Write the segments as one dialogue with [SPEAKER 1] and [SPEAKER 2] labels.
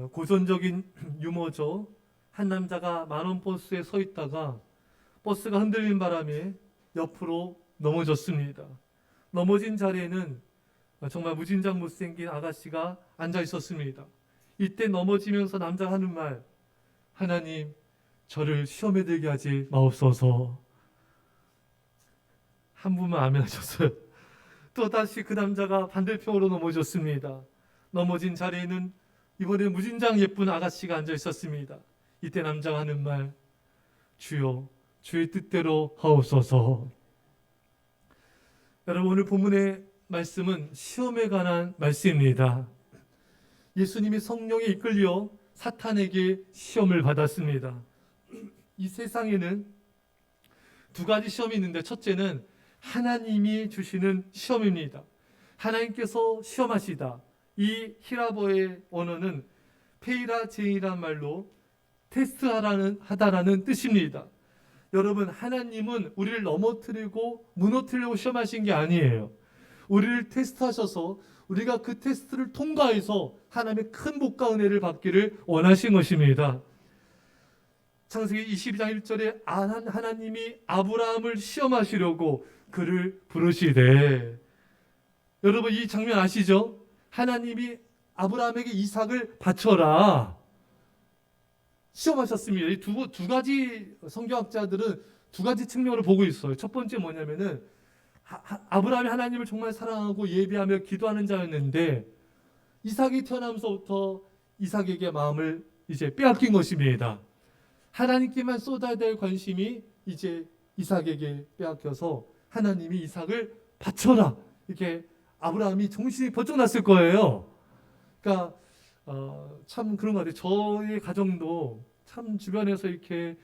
[SPEAKER 1] 고전적인 유머죠. 한 남자가 만원 버스에 서 있다가 버스가 흔들린 바람에 옆으로 넘어졌습니다. 넘어진 자리에는 정말 무진장 못생긴 아가씨가 앉아 있었습니다. 이때 넘어지면서 남자가 하는 말, 하나님 저를 시험에 들게 하지 마옵소서. 한 분만 아멘 하셨어요. 또 다시 그 남자가 반대편으로 넘어졌습니다. 넘어진 자리에는 이번에 무진장 예쁜 아가씨가 앉아 있었습니다. 이때 남자가 하는 말, 주여 주의 뜻대로 하옵소서. 여러분, 오늘 본문의 말씀은 시험에 관한 말씀입니다. 예수님이 성령에 이끌려 사탄에게 시험을 받았습니다. 이 세상에는 두 가지 시험이 있는데, 첫째는 하나님이 주시는 시험입니다. 하나님께서 시험하시다. 이 히라보의 언어는 페이라제이란 말로 테스트하다라는 뜻입니다. 여러분, 하나님은 우리를 넘어뜨리고 무너뜨리려고 시험하신 게 아니에요. 우리를 테스트하셔서 우리가 그 테스트를 통과해서 하나님의 큰 복과 은혜를 받기를 원하신 것입니다. 창세기 22장 1절에 하나님이 아브라함을 시험하시려고 그를 부르시되, 여러분 이 장면 아시죠? 하나님이 아브라함에게 이삭을 바쳐라 시험하셨습니다. 이 두 가지 성경학자들은 두 가지 측면으로 보고 있어요. 첫 번째 뭐냐면은 아브라함이 하나님을 정말 사랑하고 예배하며 기도하는 자였는데 이삭이 태어나면서부터 이삭에게 마음을 이제 빼앗긴 것입니다. 하나님께만 쏟아야 될 관심이 이제 이삭에게 빼앗겨서 하나님이 이삭을 바쳐라 이렇게 아브라함이 정신이 번쩍 났을 거예요. 그러니까 참 그런 것 같아요. 저희 가정도 참 주변에서 이렇게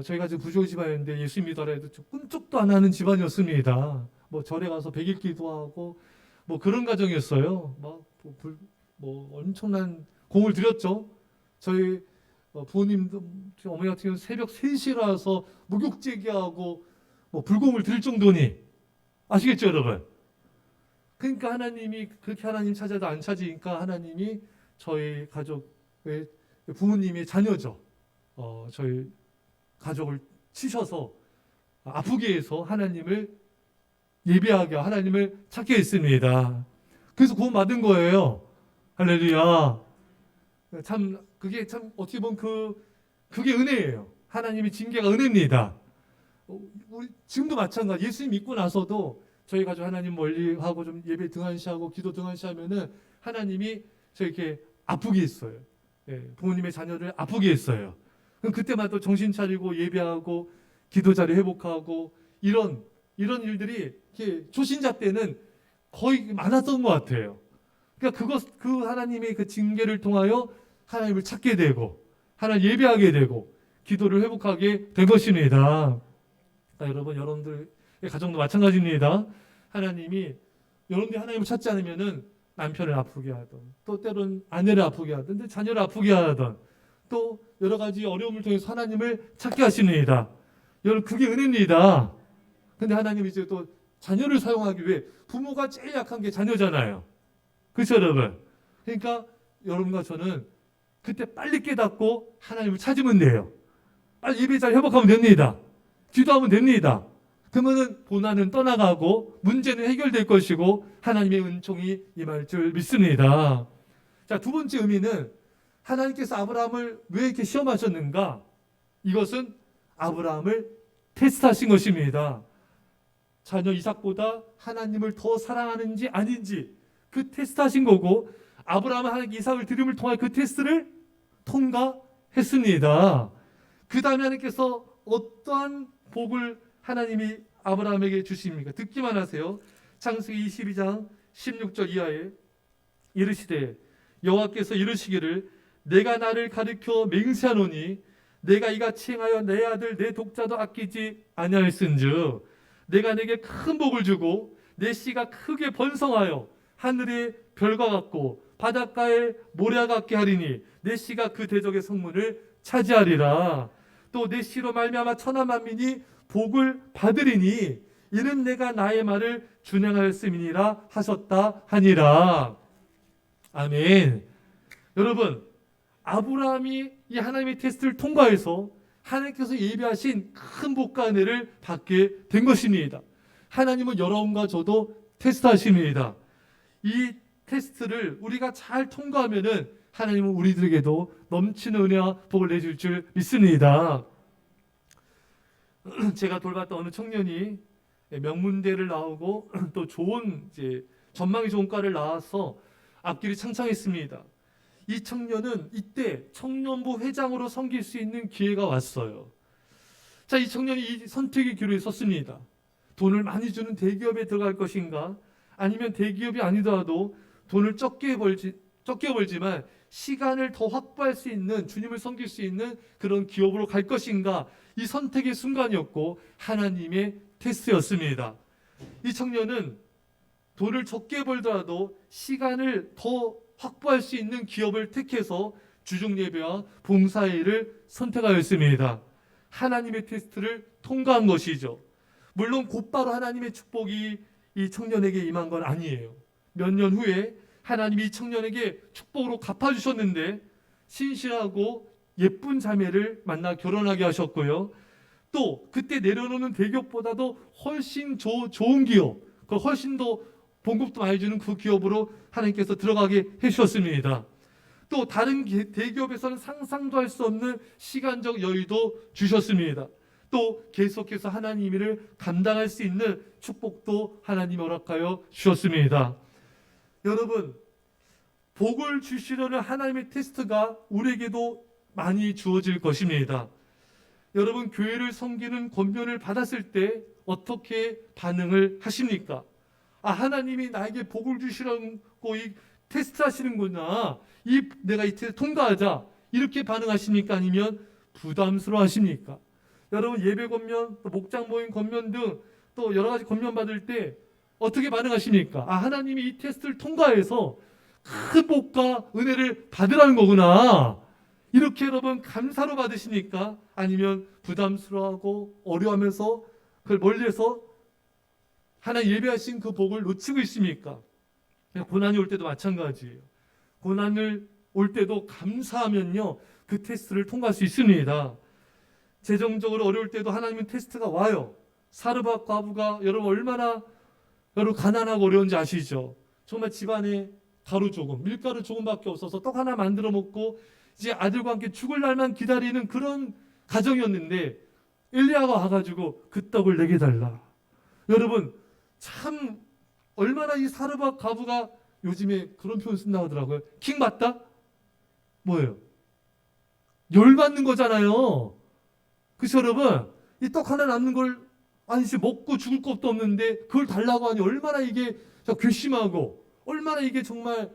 [SPEAKER 1] 저희가 지금 부조 집안인데 예수 믿어라 해도 꿈쩍도 안 하는 집안이었습니다. 뭐 절에 가서 100일 기도하고 뭐 그런 가정이었어요. 뭐 엄청난 공을 들였죠. 저희 부모님도, 어머니 같은 경우는 새벽 3시에 일어나서 목욕제기하고 뭐 불공을 드릴 정도니, 아시겠죠 여러분? 그러니까 하나님이 그렇게 하나님 찾아도 안 찾으니까 하나님이 저희 가족의 부모님의 자녀죠. 저희 가족을 치셔서 아프게 해서 하나님을 예배하게, 하나님을 찾게 했습니다. 그래서 구원 받은 거예요. 할렐루야. 참 그게 참 어떻게 보면 그게 은혜예요. 하나님의 징계가 은혜입니다. 우리 지금도 마찬가지. 예수님 믿고 나서도 저희 가족 하나님 멀리하고 좀 예배 등한시하고 기도 등한시하면은 하나님이 저렇게 아프게 했어요. 부모님의 자녀를 아프게 했어요. 그럼 그때마다 또 정신 차리고 예배하고 기도 자리 회복하고 이런 일들이 이렇게 초신자 때는 거의 많았던 것 같아요. 그러니까 그 하나님의 그 징계를 통하여 하나님을 찾게 되고 하나님 예배하게 되고 기도를 회복하게 된 것입니다. 여러분들의 가정도 마찬가지입니다. 하나님이 여러분들이 하나님을 찾지 않으면은 남편을 아프게 하던, 또 때로는 아내를 아프게 하던, 자녀를 아프게 하던, 또 여러 가지 어려움을 통해서 하나님을 찾게 하십니다. 여러분 그게 은혜입니다. 근데 하나님이 이제 또 자녀를 사용하기 위해, 부모가 제일 약한 게 자녀잖아요. 그렇죠 여러분? 그러니까 여러분과 저는 그때 빨리 깨닫고 하나님을 찾으면 돼요. 빨리 예배 잘 회복하면 됩니다. 기도하면 됩니다. 그러면은 고난은 떠나가고 문제는 해결될 것이고 하나님의 은총이 임할 줄 믿습니다. 자, 두 번째 의미는 하나님께서 아브라함을 왜 이렇게 시험하셨는가? 이것은 아브라함을 테스트하신 것입니다. 자녀 이삭보다 하나님을 더 사랑하는지 아닌지 그 테스트하신 거고, 아브라함은 하나님 이삭을 드림을 통해 그 테스트를 통과했습니다. 그 다음에 하나님께서 어떠한 복을 하나님이 아브라함에게 주십니까? 듣기만 하세요. 창세기 22장 16절 이하에 이르시되 여호와께서 이르시기를 내가 나를 가리켜 맹세하노니 내가 이같이 행하여 내 아들 내 독자도 아끼지 아니하였은즉 내가 내게 큰 복을 주고 내 씨가 크게 번성하여 하늘의 별과 같고 바닷가의 모래와 같게 하리니 내 씨가 그 대적의 성문을 차지하리라. 또 내 씨로 말미암아 천하 만민이 복을 받으리니 이는 내가 나의 말을 준행하였음이니라 하셨다 하니라. 아멘. 여러분, 아브라함이 이 하나님의 테스트를 통과해서 하나님께서 예비하신 큰 복과 은혜를 받게 된 것입니다. 하나님은 여러분과 저도 테스트하십니다. 이 테스트를 우리가 잘 통과하면은 하나님은 우리들에게도 넘치는 은혜와 복을 내줄 줄 믿습니다. 제가 돌봤던 어느 청년이 명문대를 나오고 또 좋은 이제 전망이 좋은 과를 나와서 앞길이 창창했습니다. 이 청년은 이때 청년부 회장으로 섬길 수 있는 기회가 왔어요. 자, 이 청년이 이 선택의 기로에 섰습니다. 돈을 많이 주는 대기업에 들어갈 것인가? 아니면 대기업이 아니더라도 돈을 적게 벌지만 시간을 더 확보할 수 있는, 주님을 섬길 수 있는 그런 기업으로 갈 것인가? 이 선택의 순간이었고 하나님의 테스트였습니다. 이 청년은 돈을 적게 벌더라도 시간을 더 확보할 수 있는 기업을 택해서 주중예배와 봉사일을 선택하였습니다. 하나님의 테스트를 통과한 것이죠. 물론 곧바로 하나님의 축복이 이 청년에게 임한 건 아니에요. 몇 년 후에 하나님이 이 청년에게 축복으로 갚아주셨는데 신실하고 예쁜 자매를 만나 결혼하게 하셨고요. 또 그때 내려놓는 대기업보다도 훨씬 좋은 기업, 훨씬 더 봉급도 많이 주는 그 기업으로 하나님께서 들어가게 해주셨습니다. 또 다른 대기업에서는 상상도 할 수 없는 시간적 여유도 주셨습니다. 또 계속해서 하나님 일을 감당할 수 있는 축복도 하나님이 허락하여 주셨습니다. 여러분, 복을 주시려는 하나님의 테스트가 우리에게도 많이 주어질 것입니다. 여러분, 교회를 섬기는 권면을 받았을 때 어떻게 반응을 하십니까? 아, 하나님이 나에게 복을 주시라고 이 테스트 하시는구나. 내가 이 테스트 통과하자. 이렇게 반응하십니까? 아니면 부담스러워 하십니까? 여러분, 예배 권면, 또 목장 모임 권면 등 또 여러 가지 권면 받을 때 어떻게 반응하십니까? 아, 하나님이 이 테스트를 통과해서 큰 복과 은혜를 받으라는 거구나. 이렇게 여러분 감사로 받으십니까? 아니면 부담스러워하고 어려워하면서 그걸 멀리해서 하나님 예배하신 그 복을 놓치고 있습니까? 고난이 올 때도 마찬가지예요. 고난을 올 때도 감사하면요, 그 테스트를 통과할 수 있습니다. 재정적으로 어려울 때도 하나님은 테스트가 와요. 사르밧 과부가 여러분 얼마나 가난하고 어려운지 아시죠? 정말 집안에 가루 조금, 밀가루 조금밖에 없어서 떡 하나 만들어 먹고 이제 아들과 함께 죽을 날만 기다리는 그런 가정이었는데 엘리야가 와가지고 그 떡을 내게 달라. 여러분, 참 얼마나 이 사르밧 과부가, 요즘에 그런 표현 쓴다고 하더라고요. 킹 받다? 뭐예요? 열받는 거잖아요. 그래서 여러분, 이 떡 하나 남는 걸 아니 이제 먹고 죽을 것도 없는데 그걸 달라고 하니 얼마나 이게 괘씸하고 얼마나 이게 정말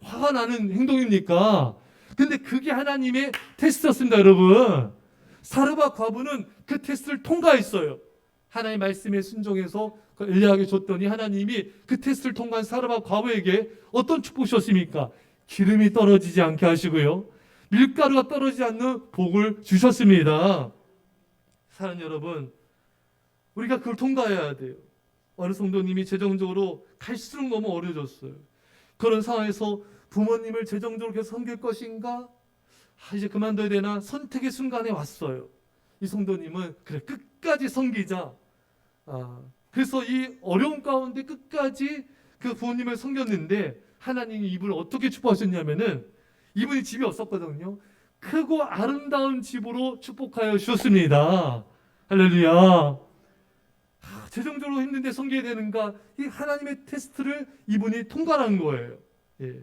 [SPEAKER 1] 화가 나는 행동입니까? 근데 그게 하나님의 테스트였습니다, 여러분. 사르밧 과부는 그 테스트를 통과했어요. 하나님 말씀에 순종해서 엘리야에게 줬더니 하나님이 그 테스트를 통과한 사르밧 과부에게 어떤 축복이셨습니까? 기름이 떨어지지 않게 하시고요, 밀가루가 떨어지지 않는 복을 주셨습니다. 사랑하는 여러분, 우리가 그걸 통과해야 돼요. 어느 성도님이 재정적으로 갈수록 너무 어려워졌어요. 그런 상황에서 부모님을 재정적으로 계속 섬길 것인가? 이제 그만둬야 되나? 선택의 순간에 왔어요. 이 성도님은 그래, 끝까지 섬기자. 그래서 이 어려운 가운데 끝까지 그 부모님을 섬겼는데 하나님이 이분을 어떻게 축복하셨냐면은, 이분이 집이 없었거든요. 크고 아름다운 집으로 축복하여 주셨습니다. 할렐루야. 재정적으로 힘든데 섬겨야 되는가? 이 하나님의 테스트를 이분이 통과한 거예요. 예.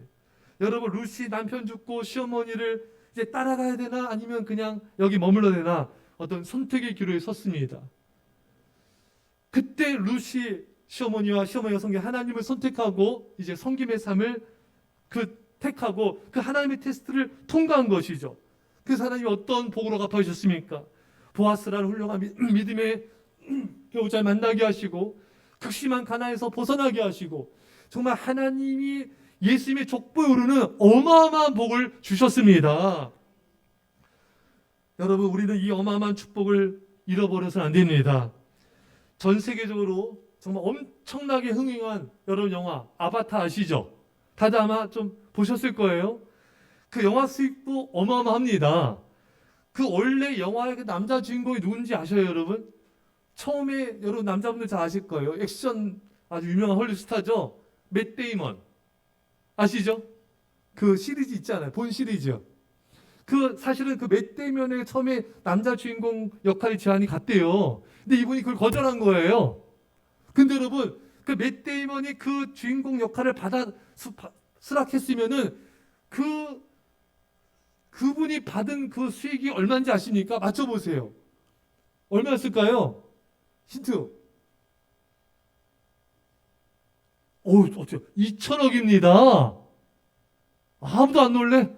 [SPEAKER 1] 여러분, 루시 남편 죽고 시어머니를 이제 따라가야 되나? 아니면 그냥 여기 머물러야 되나? 어떤 선택의 기로에 섰습니다. 그때 루시 시어머니와 시어머니가 섬긴 하나님을 선택하고 이제 섬김의 삶을 택하고 그 하나님의 테스트를 통과한 것이죠. 그래서 하나님이 어떤 복으로 갚아주셨습니까? 보아스라는 훌륭한 믿음의 배우자를 만나게 하시고 극심한 가난에서 벗어나게 하시고 정말 하나님이 예수님의 족보에 오르는 어마어마한 복을 주셨습니다. 여러분, 우리는 이 어마어마한 축복을 잃어버려서는 안 됩니다. 전 세계적으로 정말 엄청나게 흥행한 여러분 영화 아바타 아시죠? 다들 아마 좀 보셨을 거예요. 그 영화 수익도 어마어마합니다. 그 원래 영화의 그 남자 주인공이 누군지 아셔요, 여러분? 처음에 여러분 남자분들 잘 아실 거예요. 액션 아주 유명한 헐리우드 스타죠. 맷 데이먼 아시죠? 그 시리즈 있잖아요. 본 시리즈. 그 사실은 그 맷 데이먼의 처음에 남자 주인공 역할이 제안이 갔대요. 근데 이분이 그걸 거절한 거예요. 근데 여러분 그 맷 데이먼이 그 주인공 역할을 받아 수락했으면은 그분이 받은 그 수익이 얼마인지 아십니까? 맞춰보세요. 얼마였을까요? 힌트. 어때요? 2천억입니다. 아무도 안 놀래?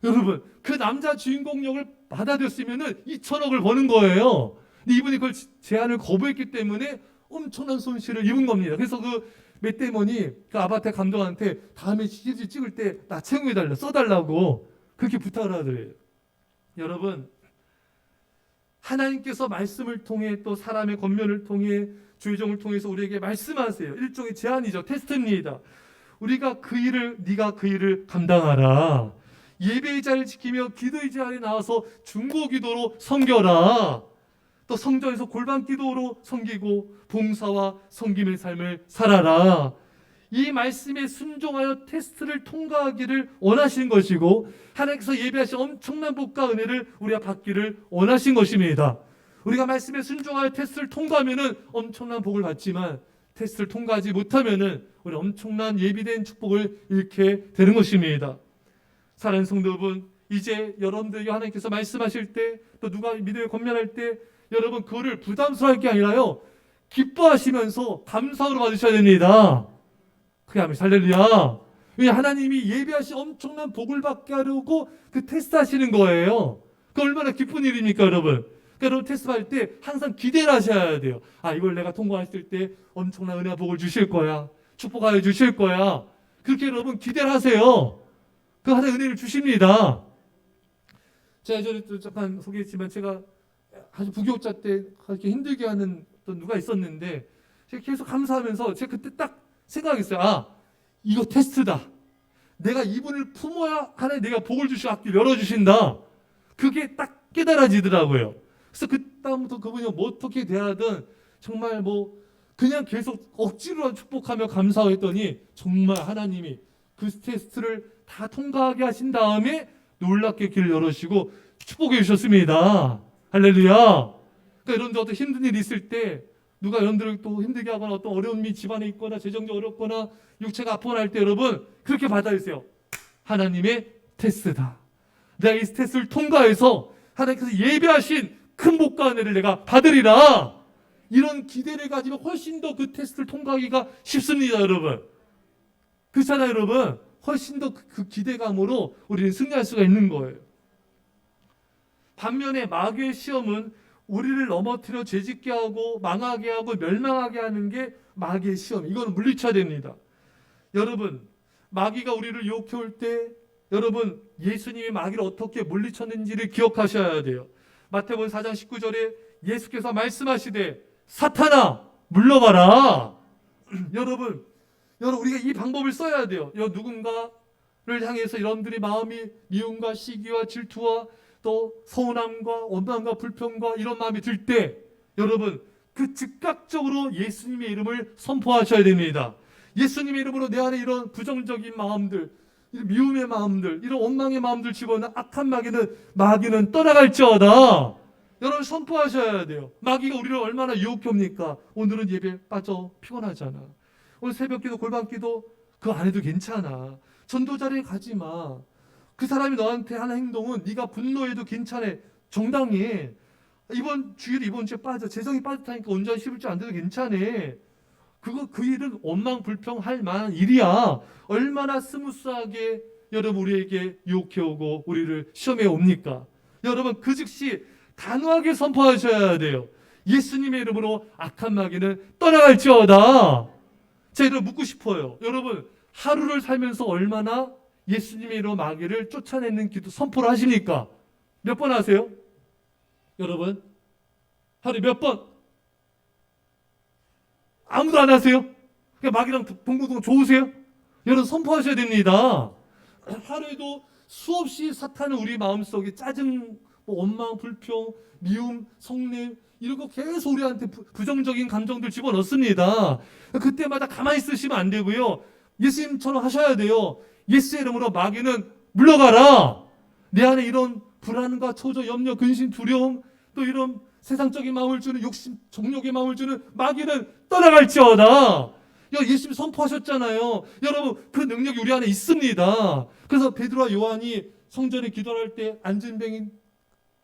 [SPEAKER 1] 여러분, 그 남자 주인공 역을 받아들였으면은 2천억을 버는 거예요. 근데 이분이 그걸 제안을 거부했기 때문에 엄청난 손실을 입은 겁니다. 그래서 그 맷 데이먼이 그 아바타 감독한테 다음에 시리즈 찍을 때 나 채용해달라, 써달라고 그렇게 부탁을 하더래요. 여러분, 하나님께서 말씀을 통해 또 사람의 권면을 통해 주의종을 통해서 우리에게 말씀하세요. 일종의 제안이죠. 테스트입니다. 네가 그 일을 감당하라. 예배의 자리를 지키며 기도의 자리에 나와서 중보기도로 섬겨라. 또 성전에서 골방 기도로 섬기고 봉사와 섬김의 삶을 살아라. 이 말씀에 순종하여 테스트를 통과하기를 원하신 것이고 하나님께서 예배하신 엄청난 복과 은혜를 우리가 받기를 원하신 것입니다. 우리가 말씀에 순종하여 테스트를 통과하면은 엄청난 복을 받지만 테스트를 통과하지 못하면은 우리 엄청난 예비된 축복을 잃게 되는 것입니다. 사랑하는 성도 여러분, 이제 여러분들에게 하나님께서 말씀하실 때 또 누가 믿음에 권면할 때 여러분 그거를 부담스러울 게 아니라요 기뻐하시면서 감사로 받으셔야 됩니다. 그게 아멘. 할렐루야. 왜 하나님이 예비하신 엄청난 복을 받게 하려고 그 테스트 하시는 거예요. 그 얼마나 기쁜 일입니까, 여러분? 그러니까 여러분 테스트 받을 때 항상 기대를 하셔야 돼요. 이걸 내가 통과했을 때 엄청난 은혜와 복을 주실 거야. 축복하여 주실 거야. 그렇게 여러분 기대를 하세요. 그 하나님 은혜를 주십니다. 제가 예전에 또 잠깐 소개했지만 제가 아주 부교육자 때 그렇게 힘들게 하는 또 누가 있었는데 제가 계속 감사하면서 제가 그때 딱 생각했어요. 이거 테스트다. 내가 이분을 품어야 하나님 내가 복을 주시고 앞길 열어주신다. 그게 딱 깨달아지더라고요. 그래서 그다음부터 그분이 뭐 어떻게 대하든 정말 그냥 계속 억지로 축복하며 감사했더니 정말 하나님이 그 테스트를 다 통과하게 하신 다음에 놀랍게 길을 열어주시고 축복해 주셨습니다. 할렐루야. 그러니까 여러분들 어떤 힘든 일이 있을 때 누가 여러분들을 또 힘들게 하거나 어떤 어려움이 집안에 있거나 재정적 어렵거나 육체가 아프거나 할 때 여러분 그렇게 받아주세요. 하나님의 테스트다. 내가 이 테스트를 통과해서 하나님께서 예배하신 큰 복과 은혜를 내가 받으리라. 이런 기대를 가지면 훨씬 더 그 테스트를 통과하기가 쉽습니다, 여러분. 그렇잖아요, 여러분. 훨씬 더 그 기대감으로 우리는 승리할 수가 있는 거예요. 반면에 마귀의 시험은 우리를 넘어뜨려 죄짓게 하고 망하게 하고 멸망하게 하는 게 마귀의 시험. 이거는 물리쳐야 됩니다. 여러분, 마귀가 우리를 유혹해 올 때 여러분 예수님이 마귀를 어떻게 물리쳤는지를 기억하셔야 돼요. 마태복음 4장 19절에 예수께서 말씀하시되 사탄아 물러가라. 여러분 우리가 이 방법을 써야 돼요. 누군가를 향해서 여러분들이 마음이 미움과 시기와 질투와 또 서운함과 원망과 불평과 이런 마음이 들 때 여러분 그 즉각적으로 예수님의 이름을 선포하셔야 됩니다. 예수님의 이름으로 내 안에 이런 부정적인 마음들, 이런 미움의 마음들, 이런 원망의 마음들 집어넣는 악한 마귀는 떠나갈지어다. 여러분 선포하셔야 돼요. 마귀가 우리를 얼마나 유혹합니까? 오늘은 예배 빠져 피곤하잖아. 오늘 새벽기도 골방기도 그거 안 해도 괜찮아. 전도자리에 가지 마. 그 사람이 너한테 하는 행동은 네가 분노해도 괜찮아. 정당해. 이번 주일에 이번 주에 빠져. 재정이 빠졌다니까 온전히 씹을 줄 안 돼도 괜찮아. 그 일은 원망 불평할 만한 일이야. 얼마나 스무스하게 여러분 우리에게 유혹해오고 우리를 시험해 옵니까? 여러분 그 즉시 단호하게 선포하셔야 돼요. 예수님의 이름으로 악한 마귀는 떠나갈지어다. 제가 여러분 묻고 싶어요. 여러분 하루를 살면서 얼마나 예수님의 이름으로 마귀를 쫓아내는 기도 선포를 하십니까? 몇 번 하세요? 여러분 하루에 몇 번? 아무도 안 하세요? 그냥 마귀랑 동고동 좋으세요? 여러분 선포하셔야 됩니다. 하루에도 수없이 사탄은 우리 마음속에 짜증, 원망, 불평, 미움, 성냄 이런 거 계속 우리한테 부정적인 감정들 집어넣습니다. 그때마다 가만히 있으시면 안 되고요. 예수님처럼 하셔야 돼요. 예수의 이름으로 마귀는 물러가라. 내 안에 이런 불안과 초조, 염려, 근심, 두려움 또 이런 세상적인 마음을 주는 욕심, 정욕의 마음을 주는 마귀는 떠나갈지어다. 예수님 선포하셨잖아요. 여러분 그 능력이 우리 안에 있습니다. 그래서 베드로와 요한이 성전에 기도할 때 안진뱅이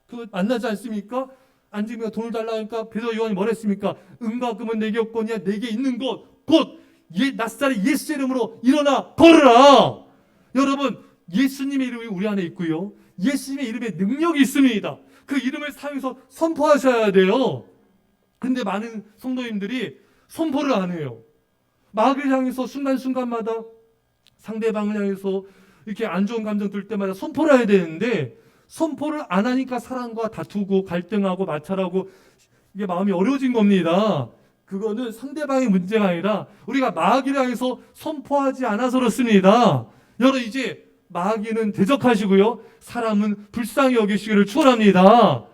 [SPEAKER 1] 그 만나지 않습니까? 안진뱅이가 돈을 달라 하니까 베드로와 요한이 뭘 했습니까? 은과 금은 내게 없거니와 내게 있는 것 곧 나사렛 예수 이름으로 일어나 걸으라. 여러분 예수님의 이름이 우리 안에 있고요. 예수님의 이름에 능력이 있습니다. 그 이름을 사용해서 선포하셔야 돼요. 근데 많은 성도님들이 선포를 안 해요. 마귀를 향해서 순간순간마다 상대방을 향해서 이렇게 안 좋은 감정 들 때마다 선포를 해야 되는데 선포를 안 하니까 사람과 다투고 갈등하고 마찰하고 이게 마음이 어려워진 겁니다. 그거는 상대방의 문제가 아니라 우리가 마귀를 향해서 선포하지 않아서 그렇습니다. 여러분 이제 마귀는 대적하시고요. 사람은 불쌍히 여기시기를 축원합니다.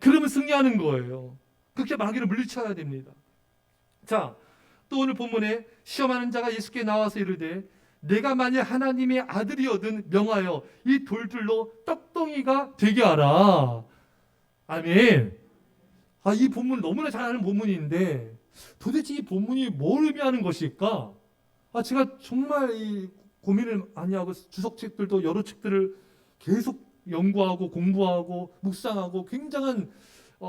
[SPEAKER 1] 그러면 승리하는 거예요. 그렇게 마귀를 물리쳐야 됩니다. 자, 또 오늘 본문에 시험하는 자가 예수께 나와서 이르되 내가 만일 하나님의 아들이거든 명하여 이 돌들로 떡덩이가 되게 하라. 아멘. 이 본문 너무나 잘 아는 본문인데 도대체 이 본문이 뭘 의미하는 것일까? 제가 정말 이 고민을 많이 하고 주석책들도 여러 책들을 계속 연구하고 공부하고 묵상하고 굉장한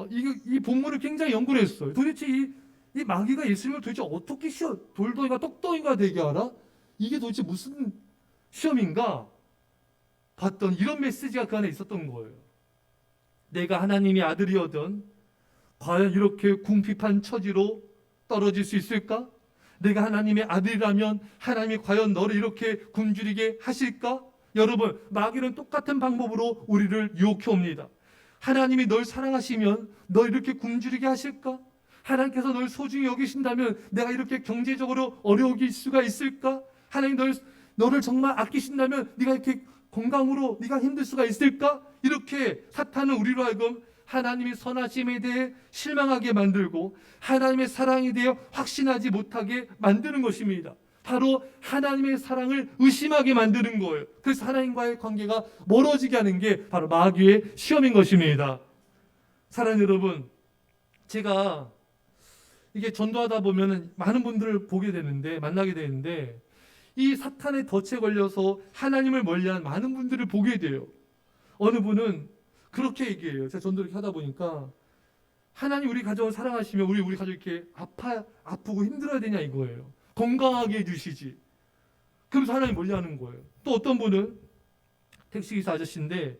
[SPEAKER 1] 이 본문을 굉장히 연구를 했어요. 도대체 이 마귀가 예수님을 도대체 어떻게 돌덩이가 떡덩이가 되게 하라? 이게 도대체 무슨 시험인가? 봤던 이런 메시지가 그 안에 있었던 거예요. 내가 하나님의 아들이거든 과연 이렇게 궁핍한 처지로 떨어질 수 있을까? 내가 하나님의 아들이라면 하나님이 과연 너를 이렇게 굶주리게 하실까? 여러분 마귀는 똑같은 방법으로 우리를 유혹해 옵니다. 하나님이 널 사랑하시면 너 이렇게 굶주리게 하실까? 하나님께서 널 소중히 여기신다면 내가 이렇게 경제적으로 어려울 수가 있을까? 하나님 너를 정말 아끼신다면 네가 이렇게 건강으로 네가 힘들 수가 있을까? 이렇게 사탄은 우리로 하여금 하나님의 선하심에 대해 실망하게 만들고 하나님의 사랑에 대해 확신하지 못하게 만드는 것입니다. 바로 하나님의 사랑을 의심하게 만드는 거예요. 그래서 하나님과의 관계가 멀어지게 하는 게 바로 마귀의 시험인 것입니다. 사랑하는 여러분, 제가 이게 전도하다 보면 많은 분들을 보게 되는데 만나게 되는데 이 사탄의 덫에 걸려서 하나님을 멀리한 많은 분들을 보게 돼요. 어느 분은 그렇게 얘기해요. 제가 전도를 하다 보니까 하나님 우리 가정을 사랑하시면 우리 가족 이렇게 아프고 힘들어야 되냐 이거예요. 건강하게 해주시지. 그러면서 하나님 멀리하는 거예요. 또 어떤 분은 택시기사 아저씨인데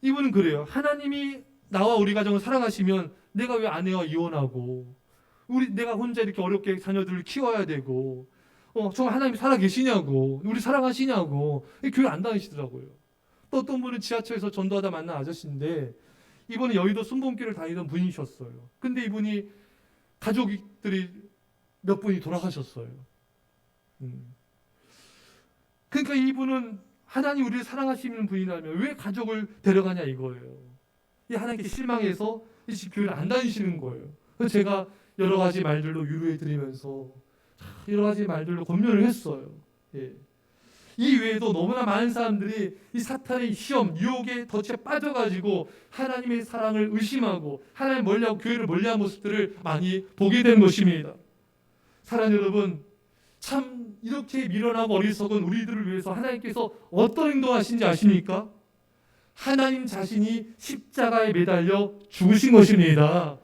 [SPEAKER 1] 이분은 그래요. 하나님이 나와 우리 가정을 사랑하시면 내가 왜 아내와 이혼하고 내가 혼자 이렇게 어렵게 자녀들을 키워야 되고 정말 하나님이 살아계시냐고 우리 사랑하시냐고 교회 안 다니시더라고요. 또 어떤 분은 지하철에서 전도하다 만난 아저씨인데 이분은 여의도 순복음교회를 다니던 분이셨어요. 근데 이분이 가족들이 몇 분이 돌아가셨어요. 그러니까 이분은 하나님 우리를 사랑하시는 분이라면 왜 가족을 데려가냐 이거예요. 이 하나님께 실망해서 이 교회를 안 다니시는 거예요. 그래서 제가 여러 가지 말들로 위로해 드리면서 여러 가지 말들로 권면을 했어요. 예. 이 외에도 너무나 많은 사람들이 이 사탄의 시험, 유혹의 덫에 빠져가지고 하나님의 사랑을 의심하고 하나님 멀리하고 교회를 멀리한 모습들을 많이 보게 된 것입니다. 사랑하는 여러분, 참 이렇게 미련하고 어리석은 우리들을 위해서 하나님께서 어떤 행동하신지 아십니까? 하나님 자신이 십자가에 매달려 죽으신 것입니다.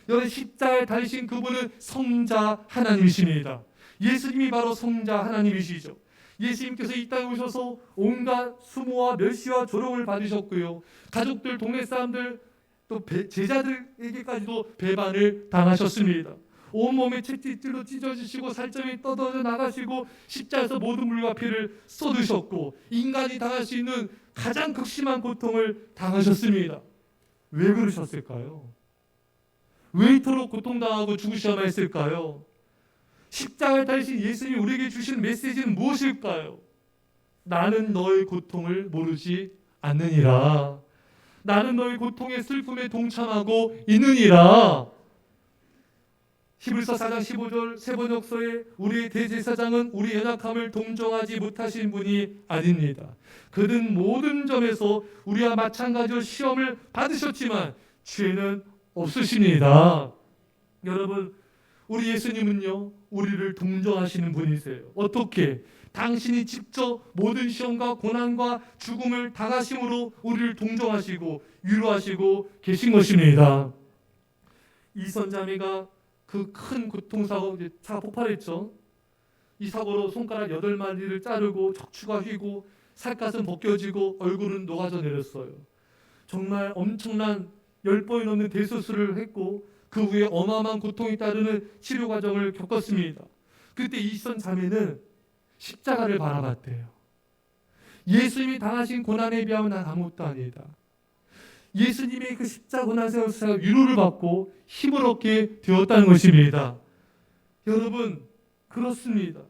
[SPEAKER 1] 여러분 십자가에 달리신 그분은 성자 하나님이십니다. 예수님이 바로 성자 하나님이시죠. 예수님께서 이 땅에 오셔서 온갖 수모와 멸시와 조롱을 받으셨고요. 가족들, 동네 사람들, 또 제자들에게까지도 배반을 당하셨습니다. 온몸에 채찍질로 찢어지시고 살점이 떠들어져 나가시고 십자가에서 모든 물과 피를 쏟으셨고 인간이 당할 수 있는 가장 극심한 고통을 당하셨습니다. 왜 그러셨을까요? 왜 이토록 고통당하고 죽으셔야만 했을까요? 십자가에 달리신 예수님이 우리에게 주신 메시지는 무엇일까요? 나는 너의 고통을 모르지 않느니라. 나는 너의 고통의 슬픔에 동참하고 있느니라. 히브리서 4장 15절 세번역서에 우리의 대제사장은 우리 연약함을 동정하지 못하신 분이 아닙니다. 그는 모든 점에서 우리와 마찬가지로 시험을 받으셨지만 죄는 없으십니다. 여러분, 우리 예수님은요, 우리를 동정하시는 분이세요. 어떻게? 당신이 직접 모든 시험과 고난과 죽음을 당하심으로 우리를 동정하시고 위로하시고 계신 것입니다. 이 선자매가 그 큰 교통사고, 차가 폭발했죠. 이 사고로 손가락 8마디를 자르고 척추가 휘고 살갗은 벗겨지고 얼굴은 녹아져 내렸어요. 정말 엄청난 10번이 넘는 대수술을 했고 그 후에 어마어마한 고통이 따르는 치료 과정을 겪었습니다. 그때 이선 자매는 십자가를 바라봤대요. 예수님이 당하신 고난에 비하면 난 아무것도 아니다. 예수님의 그 십자가 고난에서 위로를 받고 힘을 얻게 되었다는 것입니다. 여러분, 그렇습니다.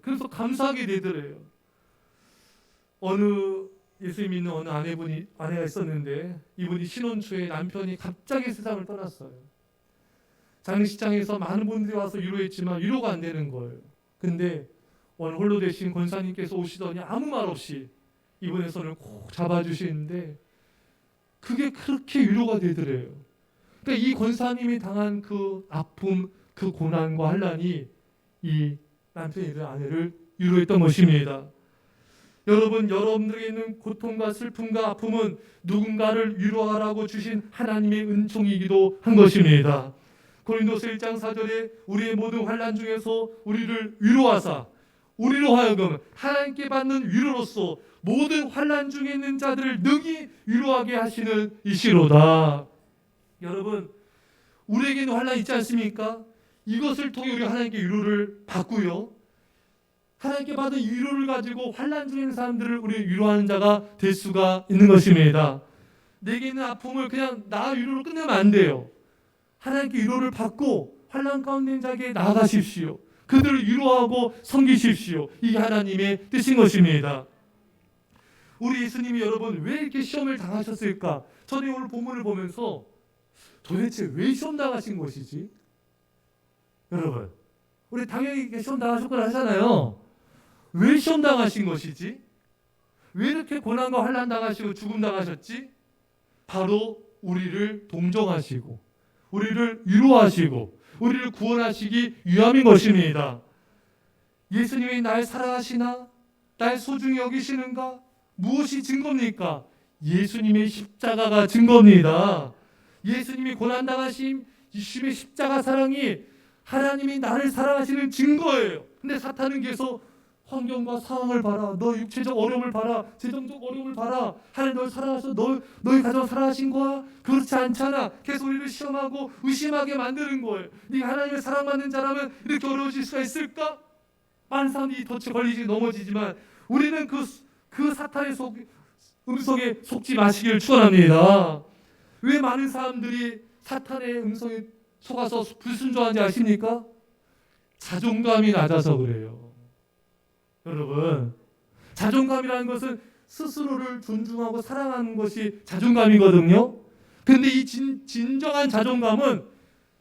[SPEAKER 1] 그래서 감사하게 되더래요. 예수님 믿는 어느 아내가 있었는데 이분이 신혼 초에 남편이 갑자기 세상을 떠났어요. 장례식장에서 많은 분들이 와서 위로했지만 위로가 안 되는 거예요. 근데 오늘 홀로 되신 권사님께서 오시더니 아무 말 없이 이분의 손을 꼭 잡아주시는데 그게 그렇게 위로가 되더래요. 그러니까 이 권사님이 당한 그 아픔, 그 고난과 환난이 이 남편이 그 아내를 위로했던 것입니다. 여러분, 여러분들에게 있는 고통과 슬픔과 아픔은 누군가를 위로하라고 주신 하나님의 은총이기도 한 것입니다. 고린도서 1장 4절에 우리의 모든 환난 중에서 우리를 위로하사 우리로 하여금 하나님께 받는 위로로서 모든 환난 중에 있는 자들을 능히 위로하게 하시는 이시로다. 여러분, 우리에게는 환난이 있지 않습니까? 이것을 통해 우리가 하나님께 위로를 받고요, 하나님께 받은 위로를 가지고 환난 중에 있는 사람들을 우리 위로하는 자가 될 수가 있는 것입니다. 내게 있는 아픔을 그냥 나 위로로 끝내면 안 돼요. 하나님께 위로를 받고 환난 가운데 있는 자에게 나아가십시오. 그들을 위로하고 섬기십시오. 이게 하나님의 뜻인 것입니다. 우리 예수님이 여러분 왜 이렇게 시험을 당하셨을까? 저는 오늘 본문을 보면서 도대체 왜 시험 당하신 것이지? 여러분, 우리 당연히 시험 당하셨구나 하잖아요. 왜 시험 당하신 것이지? 왜 이렇게 고난과 환난 당하시고 죽음 당하셨지? 바로 우리를 동정하시고 우리를 위로하시고 우리를 구원하시기 위함인 것입니다. 예수님이 날 사랑하시나? 날 소중히 여기시는가? 무엇이 증거입니까? 예수님의 십자가가 증거입니다. 예수님이 고난당하심, 예수님의 십자가 사랑이 하나님이 나를 사랑하시는 증거예요. 근데 사탄은 계속 환경과 상황을 봐라, 너 육체적 어려움을 봐라, 재정적 어려움을 봐라, 하나님 널 사랑하셔서 너희 가정을 사랑하신 거야? 그렇지 않잖아. 계속 우리를 시험하고 의심하게 만드는 거예요. 네가 하나님의 사랑받는 자라면 이렇게 어려워질 수가 있을까? 많은 사람들이 덫에 걸리지 넘어지지만 우리는 그 사탄의 음성에 속지 마시기를 축원합니다. 왜 많은 사람들이 사탄의 음성에 속아서 불순종하는지 아십니까? 자존감이 낮아서 그래요. 여러분, 자존감이라는 것은 스스로를 존중하고 사랑하는 것이 자존감이거든요. 근데 이 진정한 자존감은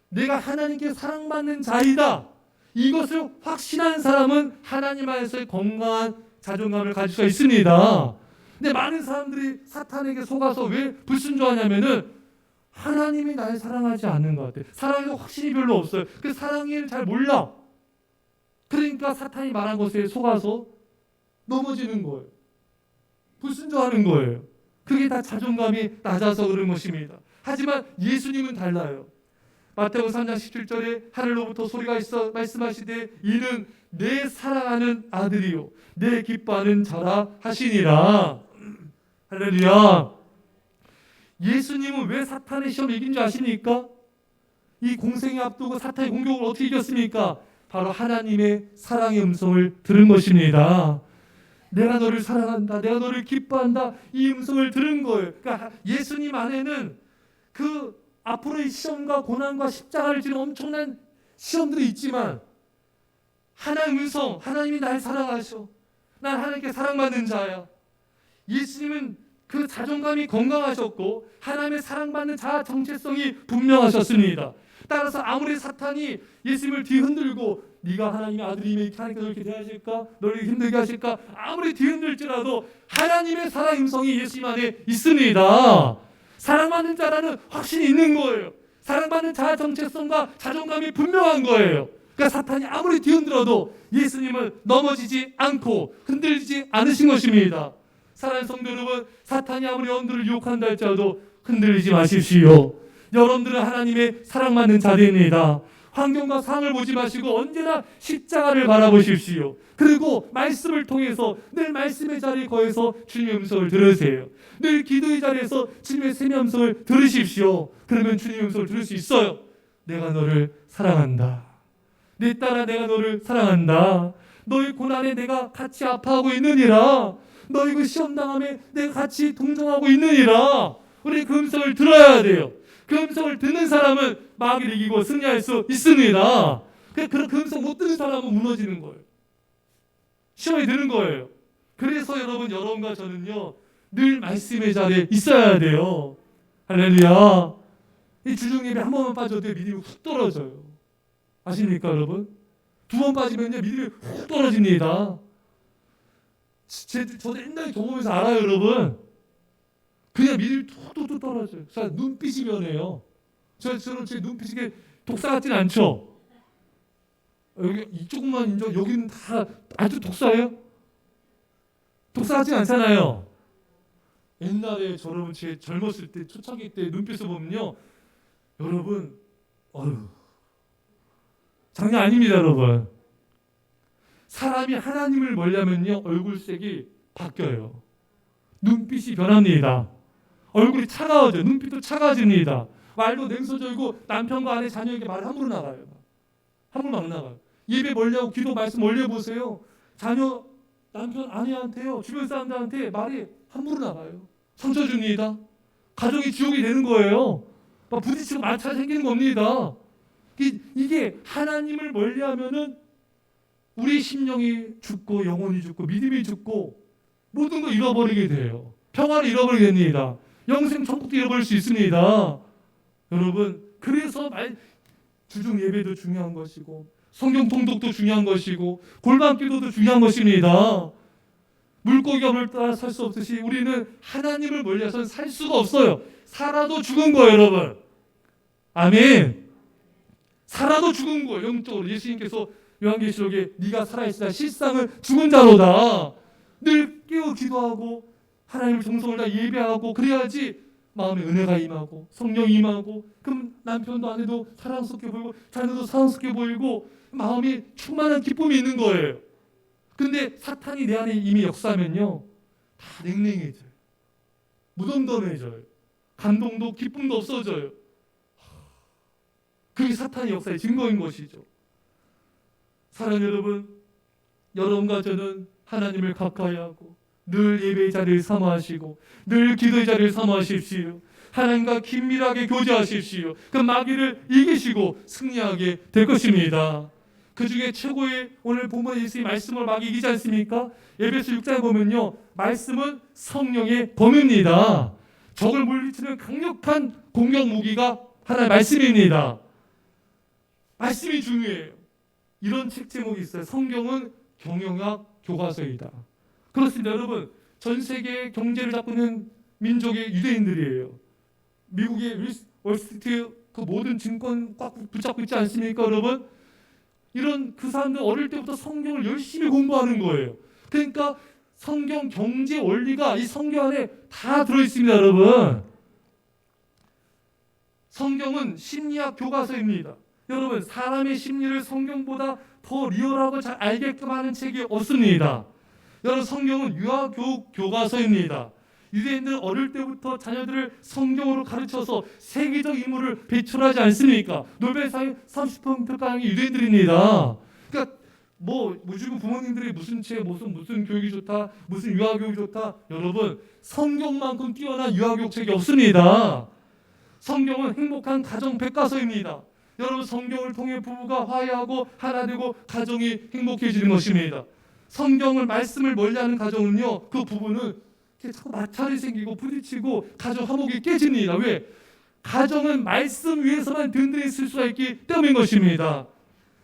[SPEAKER 1] 내가 하나님께 사랑받는 자이다, 이것을 확신한 사람은 하나님 안에서의 건강한 자존감을 가질 수가 있습니다. 근데 많은 사람들이 사탄에게 속아서 왜 불순종하냐면은 하나님이 날 사랑하지 않는 것 같아요. 사랑에 확신이 별로 없어요. 그 사랑을 잘 몰라. 그러니까 사탄이 말한 것에 속아서 넘어지는 거예요. 불순종하는 거예요. 그게 다 자존감이 낮아서 그런 것입니다. 하지만 예수님은 달라요. 마태복음 3장 17절에 하늘로부터 소리가 있어 말씀하시되 이는 내 사랑하는 아들이요 내 기뻐하는 자라 하시니라. 할렐루야. 예수님은 왜 사탄의 시험을 이긴 줄 아십니까? 이 공생에 앞두고 사탄의 공격을 어떻게 이겼습니까? 바로 하나님의 사랑의 음성을 들은 것입니다. 내가 너를 사랑한다, 내가 너를 기뻐한다, 이 음성을 들은 거예요. 그러니까 예수님 안에는 그 앞으로의 시험과 고난과 십자가를 지는 엄청난 시험들이 있지만 하나님의 음성, 하나님이 날 사랑하셔, 난 하나님께 사랑받는 자야. 예수님은 그 자존감이 건강하셨고 하나님의 사랑받는 자 정체성이 분명하셨습니다. 따라서 아무리 사탄이 예수님을 뒤흔들고 네가 하나님의 아들이면 하나님께서 이렇게 대하실까? 너를 힘들게 하실까? 아무리 뒤흔들지라도 하나님의 사랑 음성이 예수님 안에 있습니다. 사랑받는 자라는 확신이 있는 거예요. 사랑받는 자 정체성과 자존감이 분명한 거예요. 그러니까 사탄이 아무리 뒤흔들어도 예수님은 넘어지지 않고 흔들리지 않으신 것입니다. 사랑하는 성도 여러분, 사탄이 아무리 여러분들을 유혹한다 할지라도 흔들리지 마십시오. 여러분들은 하나님의 사랑받는 자들입니다. 환경과 상을 보지 마시고 언제나 십자가를 바라보십시오. 그리고 말씀을 통해서 늘 말씀의 자리에 거해서 주님의 음성을 들으세요. 늘 기도의 자리에서 주님의 세미 음성을 들으십시오. 그러면 주님의 음성을 들을 수 있어요. 내가 너를 사랑한다. 내 딸아, 내가 너를 사랑한다. 너의 고난에 내가 같이 아파하고 있느니라. 너희 그 시험당함에 내가 같이 동정하고 있느니라. 우리 그 음성을 들어야 돼요. 그 음성을 듣는 사람은 마귀를 이기고 승리할 수 있습니다. 그 음성 못 듣는 사람은 무너지는 거예요. 시험에 드는 거예요. 그래서 여러분과 저는요 늘 말씀의 자리에 있어야 돼요. 할렐루야. 이 주중 예배 한 번만 빠져도 믿음이 훅 떨어져요. 아십니까 여러분? 두 번 빠지면요 믿음이 훅 떨어집니다. 저도 옛날 경험에서 알아요 여러분. 그냥 믿음이 툭툭툭 떨어져요. 눈빛이 변해요. 저는 제 눈빛이 독사 같진 않죠? 여기 이쪽만 인정, 여기는 다 아주 독사예요? 독사 같진 않잖아요. 옛날에 여러분 제 젊었을 때 초창기 때 눈빛을 보면요 여러분 장난 아닙니다 여러분. 사람이 하나님을 멀리하면요 얼굴색이 바뀌어요. 눈빛이 변합니다. 얼굴이 차가워져요. 눈빛도 차가워집니다. 말도 냉소적이고 남편과 아내 자녀에게 말이 함부로 나가요. 함부로 막 나가요. 예배 멀리하고 기도 말씀 멀리해보세요. 자녀 남편 아내한테요 주변 사람들한테 말이 함부로 나가요. 상처 줍니다. 가정이 지옥이 되는 거예요. 막 부딪히고 마찰 생기는 겁니다. 이게 하나님을 멀리하면은 우리 심령이 죽고 영혼이 죽고 믿음이 죽고 모든 걸 잃어버리게 돼요. 평화를 잃어버리게 됩니다. 영생 천국도 잃어버릴 수 있습니다. 여러분 그래서 주중 예배도 중요한 것이고 성경 통독도 중요한 것이고 골방 기도도 중요한 것입니다. 물고기가 물을 따라 살 수 없듯이 우리는 하나님을 멀리해서는 살 수가 없어요. 살아도 죽은 거예요 여러분. 아멘. 살아도 죽은 거예요. 영적으로 예수님께서 요한계시록에 네가 살아있으나 실상은 죽은 자로다. 늘 깨어 기도하고 하나님을 정성을 다 예배하고 그래야지 마음에 은혜가 임하고 성령이 임하고 그럼 남편도 아내도 사랑스럽게 보이고 자녀도 사랑스럽게 보이고 마음이 충만한 기쁨이 있는 거예요. 근데 사탄이 내 안에 이미 역사하면요 다 냉랭해져요. 무덤덤해져요. 감동도 기쁨도 없어져요. 그게 사탄의 역사의 증거인 것이죠. 사랑하는 여러분, 여러분과 저는 하나님을 가까이 하고 늘 예배의 자리를 사모하시고 늘 기도의 자리를 사모하십시오. 하나님과 긴밀하게 교제하십시오. 그 마귀를 이기시고 승리하게 될 것입니다. 그 중에 최고의 오늘 본문 예수의 말씀을 마귀 이기지 않습니까? 에베소 6장에 보면요 말씀은 성령의 검입니다. 적을 물리치는 강력한 공격 무기가 하나의 말씀입니다. 말씀이 중요해요. 이런 책 제목이 있어요. 성경은 경영학 교과서이다. 그렇습니다. 여러분 전 세계의 경제를 잡고 있는 민족의 유대인들이에요. 미국의 월스트리트 그 모든 증권 꽉 붙잡고 있지 않습니까 여러분? 이런 그 사람들 어릴 때부터 성경을 열심히 공부하는 거예요. 그러니까 성경 경제 원리가 이 성경 안에 다 들어있습니다 여러분. 성경은 심리학 교과서입니다. 여러분 사람의 심리를 성경보다 더 리얼하고 잘 알게끔 하는 책이 없습니다. 여러분 성경은 유아교육 교과서입니다. 유대인들은 어릴 때부터 자녀들을 성경으로 가르쳐서 세계적 인물을 배출하지 않습니까? 노벨상 30%가량이 유대인들입니다. 그러니까 요즘 부모님들이 무슨 책, 무슨 교육이 좋다, 무슨 유아교육이 좋다. 여러분 성경만큼 뛰어난 유아교육 책이 없습니다. 성경은 행복한 가정 백과서입니다. 여러분 성경을 통해 부부가 화해하고 하나 되고 가정이 행복해지는 것입니다. 성경을 말씀을 멀리하는 가정은요, 그 부부는 자꾸 마찰이 생기고 부딪히고 가정 화목이 깨집니다. 왜? 가정은 말씀 위에서만 든든히 쓸 수가 있기 때문인 것입니다.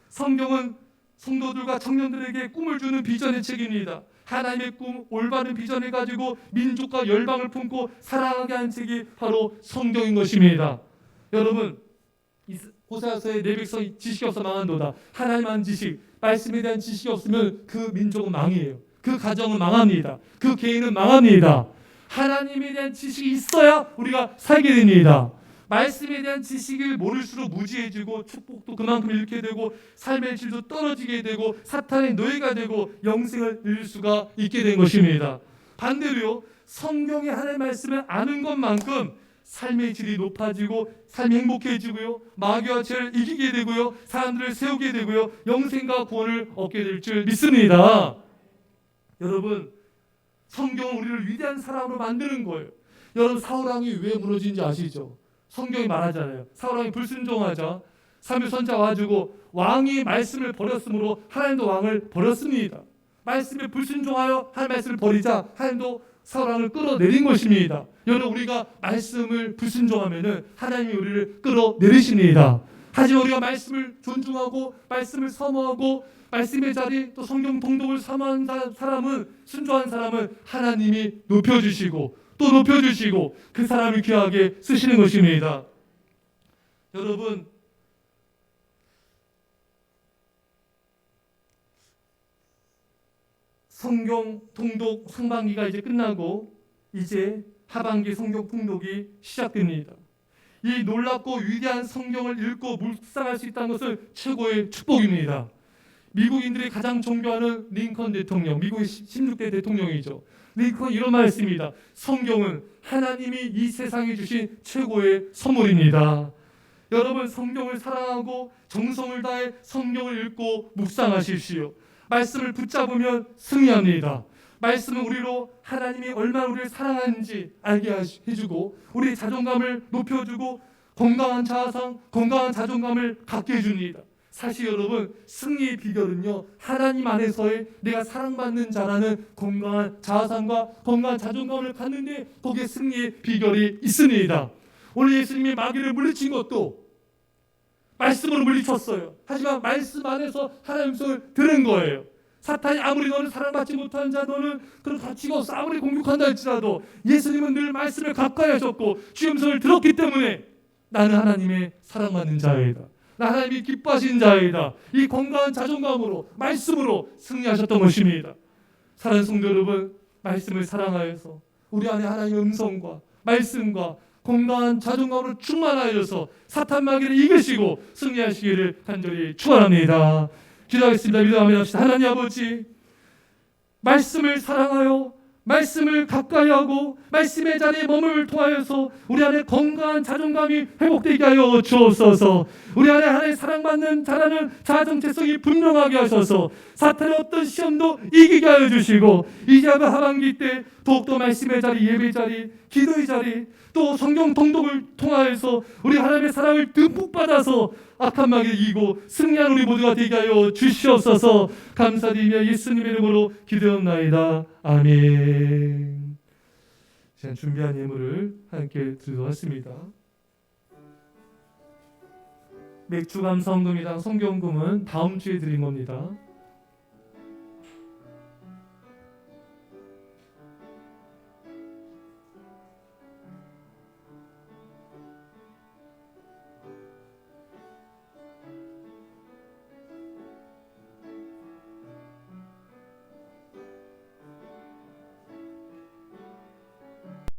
[SPEAKER 1] 성경은 성도들과 청년들에게 꿈을 주는 비전의 책입니다. 하나님의 꿈, 올바른 비전을 가지고 민족과 열방을 품고 사랑하게 한 책이 바로 성경인 것입니다. 여러분, 호세아서의 내 백성이 지식이 없어 망한도다. 하나님만 지식, 말씀에 대한 지식이 없으면 그 민족은 망이에요. 그 가정은 망합니다. 그 개인은 망합니다. 하나님에 대한 지식이 있어야 우리가 살게 됩니다. 말씀에 대한 지식을 모를수록 무지해지고 축복도 그만큼 잃게 되고 삶의 질도 떨어지게 되고 사탄의 노예가 되고 영생을 잃을 수가 있게 된 것입니다. 반대로요, 성경의 하나님의 말씀을 아는 것만큼 삶의 질이 높아지고 삶이 행복해지고요, 마귀와 죄를 이기게 되고요, 사람들을 세우게 되고요, 영생과 구원을 얻게 될 줄 믿습니다. 여러분, 성경은 우리를 위대한 사람으로 만드는 거예요. 여러분, 사울왕이 왜 무너진지 아시죠? 성경이 말하잖아요. 사울왕이 불순종하자 사무엘 선지자 와가지고 왕이 말씀을 버렸으므로 하나님도 왕을 버렸습니다. 말씀에 불순종하여 하나님 말씀을 버리자 하나님도 사울왕을 끌어내린 것입니다. 여러분, 우리가 말씀을 불순종하면은 하나님이 우리를 끌어내리십니다. 하지만 우리가 말씀을 존중하고 말씀을 사모하고 말씀의 자리, 또 성경 통독을 사모한 사람은, 순종한 사람은 하나님이 높여주시고 또 높여주시고 그 사람을 귀하게 쓰시는 것입니다. 여러분, 성경 통독 상반기가 이제 끝나고 이제 하반기 성경 통독이 시작됩니다. 이 놀랍고 위대한 성경을 읽고 묵상할 수 있다는 것은 최고의 축복입니다. 미국인들이 가장 존경하는 링컨 대통령, 미국의 16대 대통령이죠. 링컨 이런 말 했습니다. 성경은 하나님이 이 세상에 주신 최고의 선물입니다. 여러분, 성경을 사랑하고 정성을 다해 성경을 읽고 묵상하십시오. 말씀을 붙잡으면 승리합니다. 말씀은 우리로 하나님이 얼마나 우리를 사랑하는지 알게 해주고 우리의 자존감을 높여주고 건강한 자아상, 건강한 자존감을 갖게 해줍니다. 사실 여러분, 승리의 비결은요, 하나님 안에서의 내가 사랑받는 자라는 건강한 자아상과 건강한 자존감을 갖는데 거기에 승리의 비결이 있습니다. 오늘 예수님이 마귀를 물리친 것도 말씀으로 물리쳤어요. 하지만 말씀 안에서 하나님의 음성을 들은 거예요. 사탄이 아무리 너를 사랑받지 못하는 자, 너는 그런 가치가 없어 아무리 공격한다 할지라도 예수님은 늘 말씀을 가까이 하셨고 주의 음성을 들었기 때문에 나는 하나님의 사랑받는 자이다, 나 하나님이 기뻐하신 자이다, 이 건강한 자존감으로 말씀으로 승리하셨던 것입니다. 사랑하는 성도 여러분, 말씀을 사랑하여서 우리 안에 하나님의 음성과 말씀과 건강한 자존감으로 충만하여서 사탄 마귀를 이기시고 승리하시기를 간절히 축원합니다. 기도하겠습니다. 믿음하며 합시다. 하나님 아버지, 말씀을 사랑하여 말씀을 가까이 하고 말씀의 자리에 머물을 통하여서 우리 안에 건강한 자존감이 회복되게 하여 주옵소서. 우리 안에 하나님의 사랑받는 자라는 자아 정체성이 분명하게 하셔서 사탄의 어떤 시험도 이기게 하여 주시고 이제 하반기 때 더욱더 말씀의 자리, 예배 자리, 기도의 자리, 또 성경 통독을 통하여서 우리 하나님의 사랑을 듬뿍 받아서 악한 마귀를 이기고 승리한 우리 모두가 되게 하여 주시옵소서. 감사드리며 예수님의 이름으로 기도하옵나이다. 아멘. 제가 준비한 예물을 함께 드리도록 하겠습니다. 맥주 감성금이랑 성경금은 다음 주에 드린 겁니다.